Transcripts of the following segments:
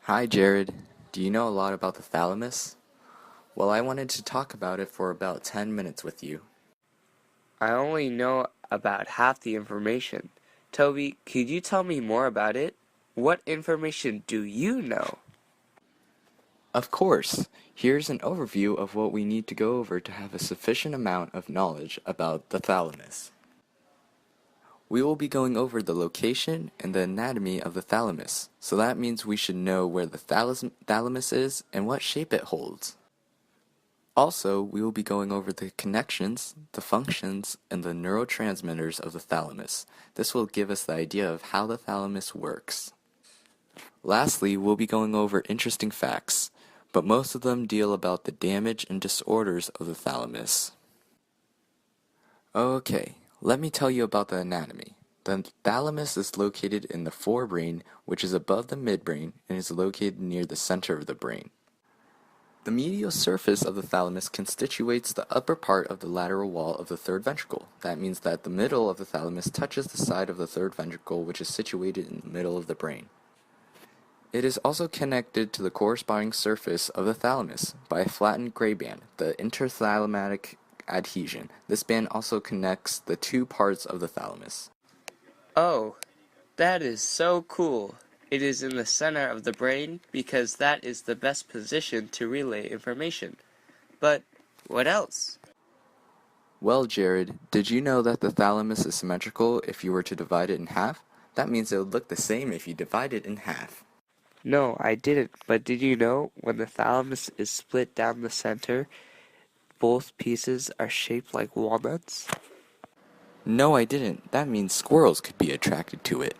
Hi Jared, do you know a lot about the thalamus? Well, I wanted to talk about it for about 10 minutes with you. I only know about half the information. Toby, could you tell me more about it? What information do you know? Of course, here's an overview of what we need to go over to have a sufficient amount of knowledge about the thalamus. We will be going over the location and the anatomy of the thalamus, so that means we should know where the thalamus is and what shape it holds. Also, we will be going over the connections, the functions, and the neurotransmitters of the thalamus. This will give us the idea of how the thalamus works. Lastly, we'll be going over interesting facts, but most of them deal about the damage and disorders of the thalamus. Okay, let me tell you about the anatomy. The thalamus is located in the forebrain, which is above the midbrain and is located near the center of the brain. The medial surface of the thalamus constitutes the upper part of the lateral wall of the third ventricle. That means that the middle of the thalamus touches the side of the third ventricle, which is situated in the middle of the brain. It is also connected to the corresponding surface of the thalamus by a flattened gray band, the interthalamic adhesion. This band also connects the two parts of the thalamus. Oh, that is so cool. It is in the center of the brain because that is the best position to relay information. But what else? Well, Jared, did you know that the thalamus is symmetrical if you were to divide it in half? That means it would look the same if you divide it in half. No, I didn't. But did you know when the thalamus is split down the center, both pieces are shaped like walnuts? No, I didn't. That means squirrels could be attracted to it.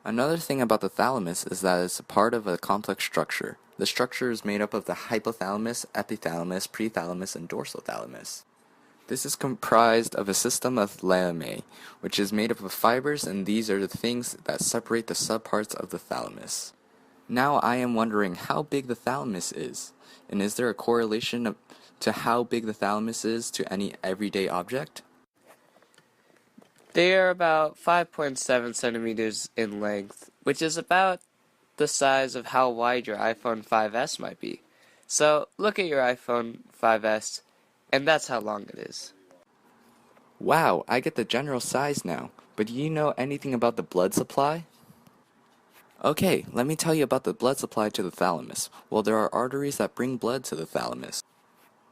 Another thing about the thalamus is that it's a part of a complex structure. The structure is made up of the hypothalamus, epithalamus, prethalamus, and dorsal thalamus. This is comprised of a system of lamae, which is made up of fibers, and these are the things that separate the subparts of the thalamus. Now I am wondering how big the thalamus is, and is there a correlation to how big the thalamus is to any everyday object? They are about 5.7 centimeters in length, which is about the size of how wide your iPhone 5S might be. So look at your iPhone 5S, and that's how long it is. Wow, I get the general size now, but do you know anything about the blood supply? Okay, let me tell you about the blood supply to the thalamus. Well, there are arteries that bring blood to the thalamus.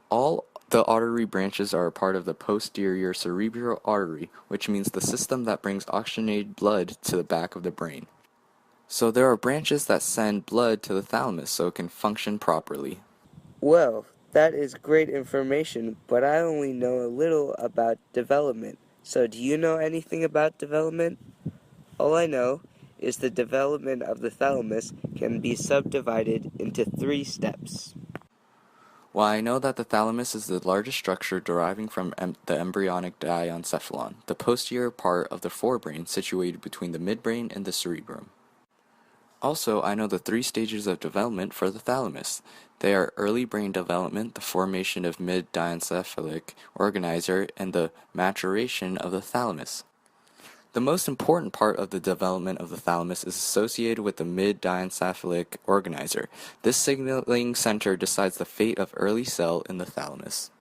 All the artery branches are a part of the posterior cerebral artery, which means the system that brings oxygenated blood to the back of the brain. So there are branches that send blood to the thalamus so it can function properly. Well, that is great information, but I only know a little about development. So do you know anything about development? All I know is the development of the thalamus can be subdivided into 3 steps. Well, I know that the thalamus is the largest structure deriving from the embryonic diencephalon, the posterior part of the forebrain situated between the midbrain and the cerebrum. Also, I know the 3 stages of development for the thalamus. They are early brain development, the formation of mid-diencephalic organizer, and the maturation of the thalamus. The most important part of the development of the thalamus is associated with the mid-diencephalic organizer. This signaling center decides the fate of early cell in the thalamus.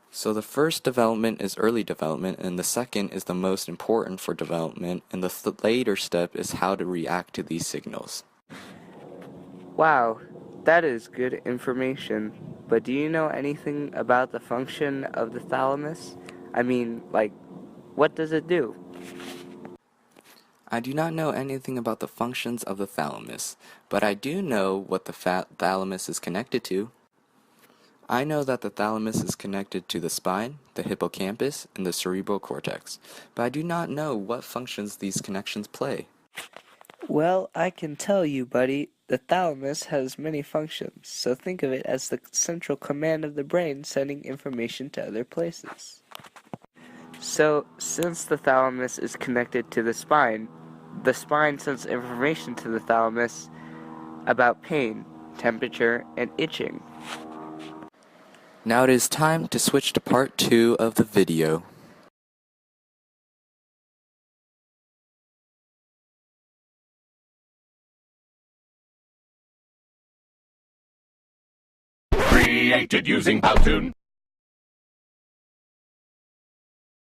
So the first development is early development, and the second is the most important for development, and the later step is how to react to these signals. Wow, that is good information. But do you know anything about the function of the thalamus? I mean, like, what does it do? I do not know anything about the functions of the thalamus, but I do know what the thalamus is connected to. I know that the thalamus is connected to the spine, the hippocampus, and the cerebral cortex, but I do not know what functions these connections play. Well, I can tell you, buddy, the thalamus has many functions, so think of it as the central command of the brain sending information to other places. So, since the thalamus is connected to the spine sends information to the thalamus about pain, temperature, and itching. Now it is time to switch to part 2 of the video. created using Powtoon.